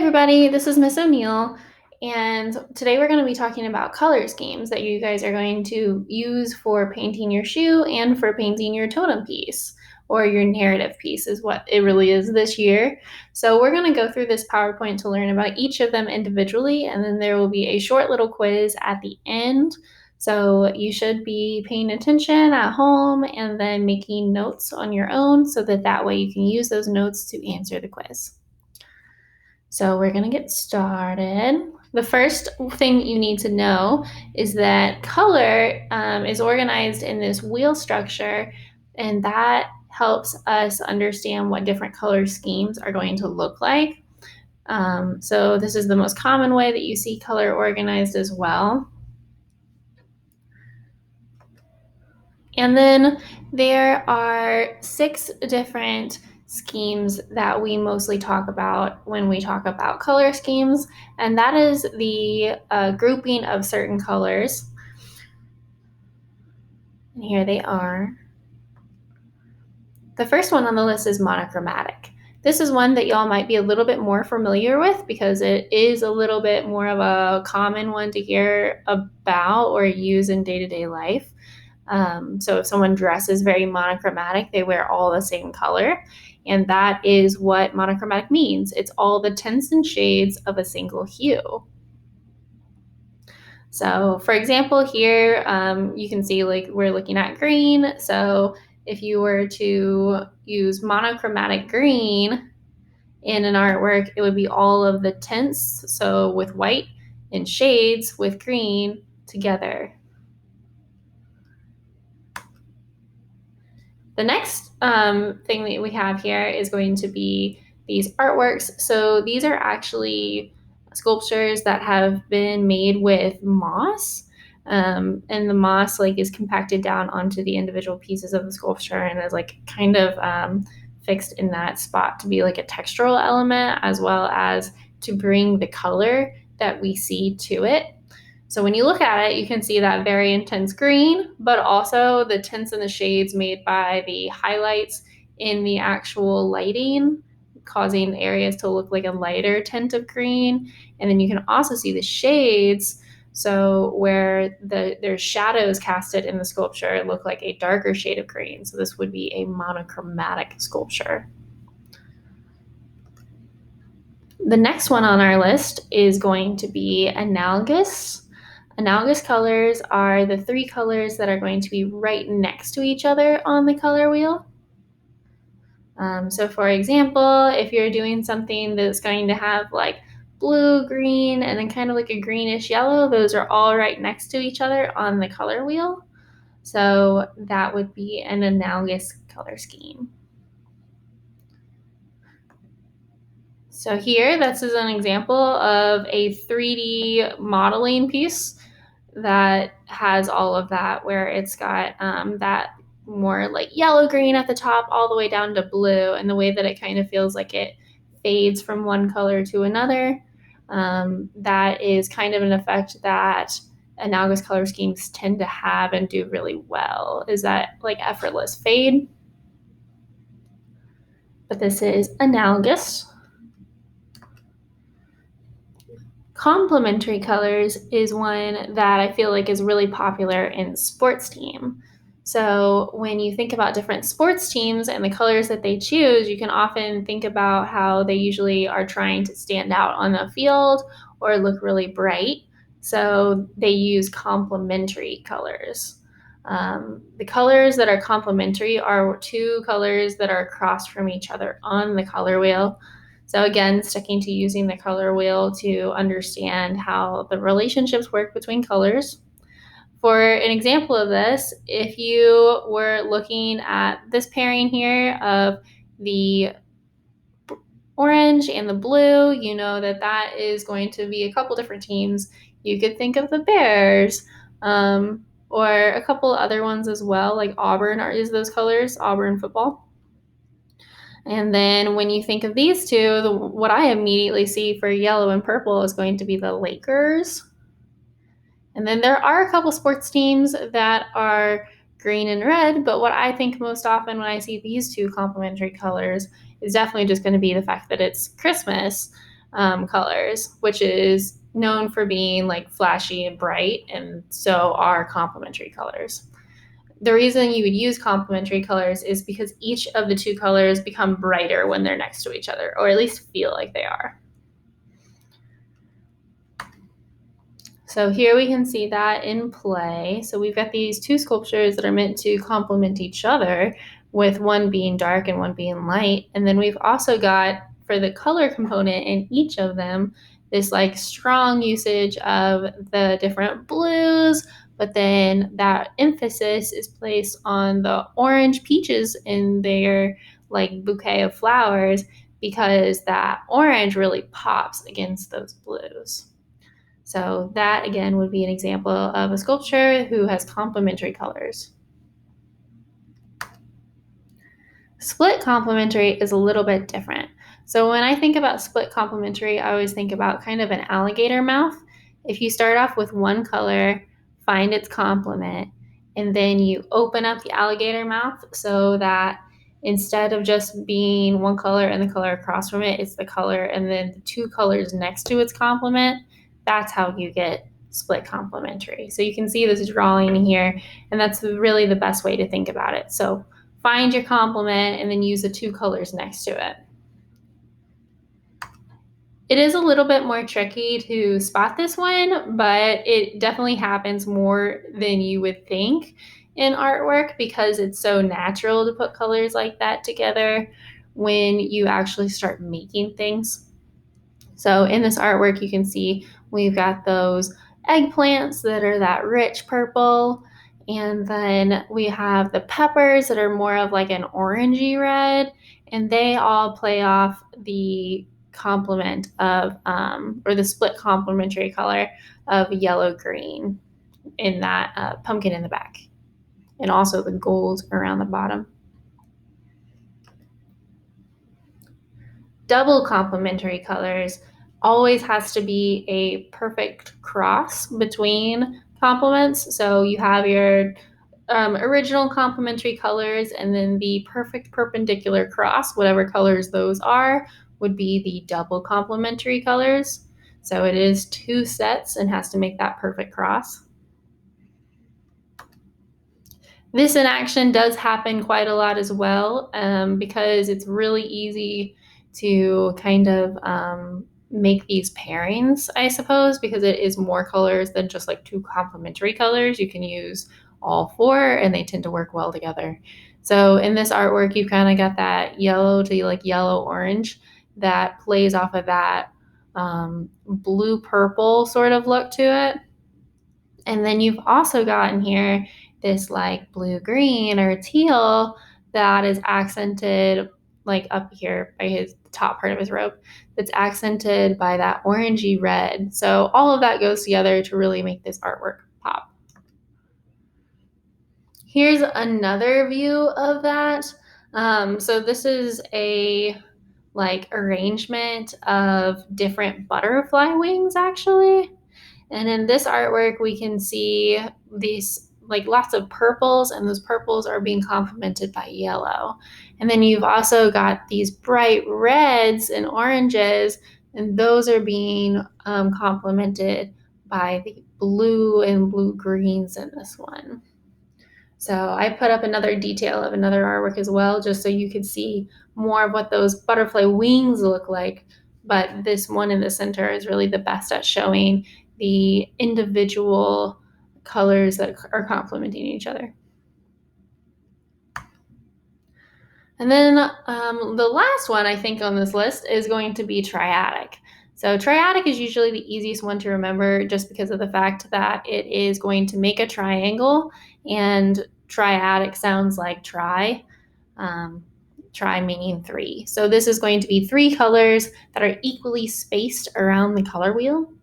Everybody, this is Miss O'Neill, and today we're going to be talking about color schemes that you guys are going to use for painting your shoe and for painting your totem piece, or your narrative piece is what it really is this year. So we're going to go through this PowerPoint to learn about each of them individually, and then there will be a short little quiz at the end. So you should be paying attention at home and then making notes on your own so that way you can use those notes to answer the quiz. So we're going to get started. The first thing you need to know is that color is organized in this wheel structure, and that helps us understand what different color schemes are going to look like. So this is the most common way that you see color organized as well. And then there are 6 different schemes that we mostly talk about when we talk about color schemes, and that is the grouping of certain colors. And here they are. The first one on the list is monochromatic. This is one that y'all might be a little bit more familiar with because it is a little bit more of a common one to hear about or use in day-to-day life. So if someone dresses very monochromatic, they wear all the same color. And that is what monochromatic means. It's all the tints and shades of a single hue. So for example, here you can see like we're looking at green. So if you were to use monochromatic green in an artwork, it would be all of the tints. So with white and shades with green together. The next thing that we have here is going to be these artworks. So these are actually sculptures that have been made with moss. And the moss is compacted down onto the individual pieces of the sculpture and is kind of fixed in that spot to be like a textural element as well as to bring the color that we see to it. So when you look at it, you can see that very intense green, but also the tints and the shades made by the highlights in the actual lighting, causing areas to look like a lighter tint of green. And then you can also see the shades. So where there's shadows casted in the sculpture, it look like a darker shade of green. So this would be a monochromatic sculpture. The next one on our list is going to be analogous. Analogous colors are the 3 colors that are going to be right next to each other on the color wheel. So for example, if you're doing something that's going to have like blue, green, and then kind of like a greenish yellow, those are all right next to each other on the color wheel. So that would be an analogous color scheme. So here, this is an example of a 3D modeling piece that has all of that, where it's got that more like yellow green at the top all the way down to blue, and the way that it kind of feels like it fades from one color to another. That is kind of an effect that analogous color schemes tend to have and do really well, is that like effortless fade. But this is analogous. Complementary colors is one that I feel like is really popular in sports team. So when you think about different sports teams and the colors that they choose, you can often think about how they usually are trying to stand out on the field or look really bright. So they use complementary colors. The colors that are complementary are 2 colors that are across from each other on the color wheel. So again, sticking to using the color wheel to understand how the relationships work between colors. For an example of this, if you were looking at this pairing here of the orange and the blue, you know that that is going to be a couple different teams. You could think of the Bears, or a couple other ones as well, like Auburn is those colors, Auburn football. And then when you think of these two, what I immediately see for yellow and purple is going to be the Lakers. And then there are a couple sports teams that are green and red, but what I think most often when I see these 2 complementary colors is definitely just going to be the fact that it's Christmas. colors, which is known for being like flashy and bright, and so are complementary colors. The reason you would use complementary colors is because each of the two colors become brighter when they're next to each other, or at least feel like they are. So here we can see that in play. So we've got these two sculptures that are meant to complement each other, with one being dark and one being light. And then we've also got, for the color component in each of them, this like strong usage of the different blues, but then that emphasis is placed on the orange peaches in their like bouquet of flowers, because that orange really pops against those blues. So that again would be an example of a sculpture who has complementary colors. Split complementary is a little bit different. So when I think about split complementary, I always think about kind of an alligator mouth. If you start off with one color, find its complement, and then you open up the alligator mouth so that instead of just being one color and the color across from it, it's the color and then the two colors next to its complement, that's how you get split complementary. So you can see this drawing here, and that's really the best way to think about it. So find your complement and then use the two colors next to it. It is a little bit more tricky to spot this one, but it definitely happens more than you would think in artwork, because it's so natural to put colors like that together when you actually start making things. So in this artwork, you can see we've got those eggplants that are that rich purple, and then we have the peppers that are more of like an orangey red, and they all play off the complement of, or the split complementary color of yellow green in that pumpkin in the back, and also the gold around the bottom. Double complementary colors always has to be a perfect cross between complements. So you have your original complementary colors, and then the perfect perpendicular cross, whatever colors those are, would be the double complementary colors. So it is two sets and has to make that perfect cross. This in action does happen quite a lot as well, because it's really easy to kind of make these pairings, I suppose, because it is more colors than just like two complementary colors. You can use all four and they tend to work well together. So in this artwork, you've kind of got that yellow to like yellow orange that plays off of that blue purple sort of look to it. And then you've also got in here this like blue green or teal that is accented like up here by his top part of his robe, that's accented by that orangey red. So all of that goes together to really make this artwork pop. Here's another view of that. So this is a like arrangement of different butterfly wings actually. And in this artwork, we can see these like lots of purples, and those purples are being complemented by yellow. And then you've also got these bright reds and oranges, and those are being complemented by the blue and blue greens in this one. So I put up another detail of another artwork as well, just so you could see more of what those butterfly wings look like. But this one in the center is really the best at showing the individual colors that are complementing each other. And then the last one I think on this list is going to be triadic. So triadic is usually the easiest one to remember, just because of the fact that it is going to make a triangle, and triadic sounds like tri. Tri meaning three. So this is going to be three colors that are equally spaced around the color wheel.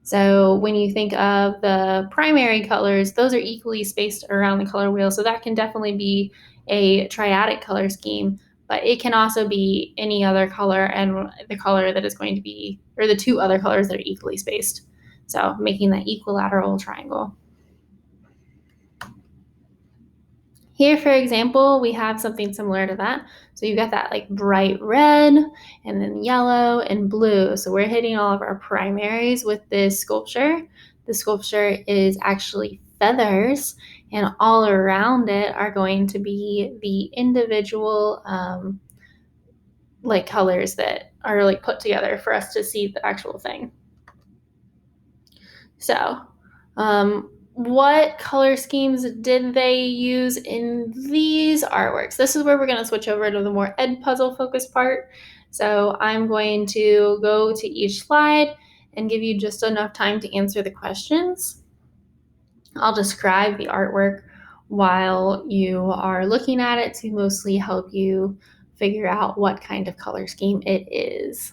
So when you think of the primary colors, those are equally spaced around the color wheel. So that can definitely be a triadic color scheme, but it can also be any other color and the color that is going to be, or the two other colors that are equally spaced. So making that equilateral triangle. Here, for example, we have something similar to that. So you've got that like bright red and then yellow and blue. So we're hitting all of our primaries with this sculpture. The sculpture is actually feathers, and all around it are going to be the individual like colors that are like put together for us to see the actual thing. So, what color schemes did they use in these artworks? This is where we're going to switch over to the more Edpuzzle focused part. So I'm going to go to each slide and give you just enough time to answer the questions. I'll describe the artwork while you are looking at it to mostly help you figure out what kind of color scheme it is.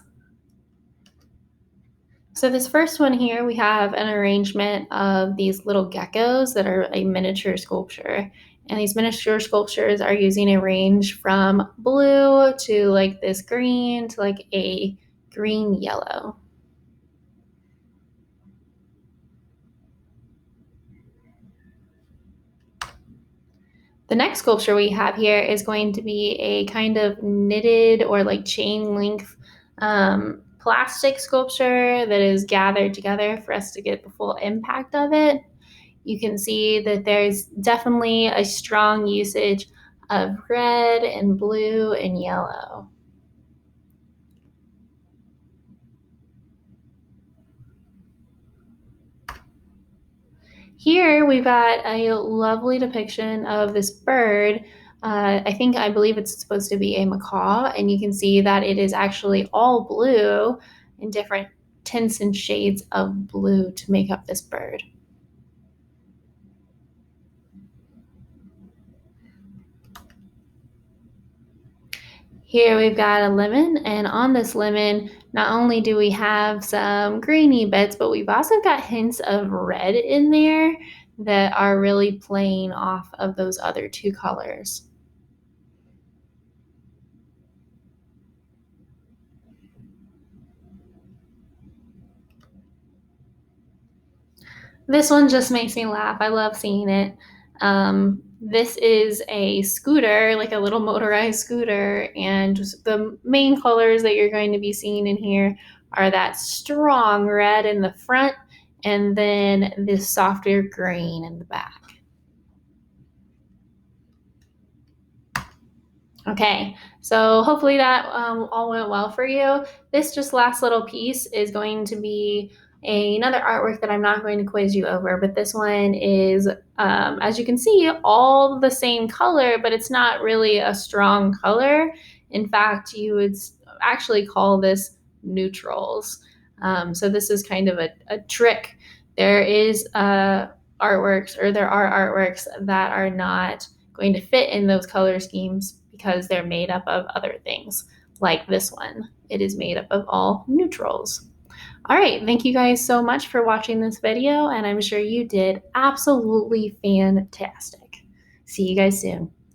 So this first one here, we have an arrangement of these little geckos that are a miniature sculpture. And these miniature sculptures are using a range from blue to like this green to like a green yellow. The next sculpture we have here is going to be a kind of knitted or like chain link plastic sculpture that is gathered together for us to get the full impact of it. You can see that there's definitely a strong usage of red and blue and yellow. Here we've got a lovely depiction of this bird. I believe it's supposed to be a macaw, and you can see that it is actually all blue in different tints and shades of blue to make up this bird. Here we've got a lemon, and on this lemon, not only do we have some greeny bits, but we've also got hints of red in there that are really playing off of those other two colors. This one just makes me laugh. I love seeing it. This is a scooter, like a little motorized scooter, and the main colors that you're going to be seeing in here are that strong red in the front and then this softer green in the back. Okay, so hopefully that all went well for you. This just last little piece is going to be another artwork that I'm not going to quiz you over, but this one is, as you can see, all the same color, but it's not really a strong color. In fact, you would actually call this neutrals. So this is kind of a trick. There is artworks, or there are artworks that are not going to fit in those color schemes because they're made up of other things, like this one. It is made up of all neutrals. All right, thank you guys so much for watching this video, and I'm sure you did absolutely fantastic. See you guys soon.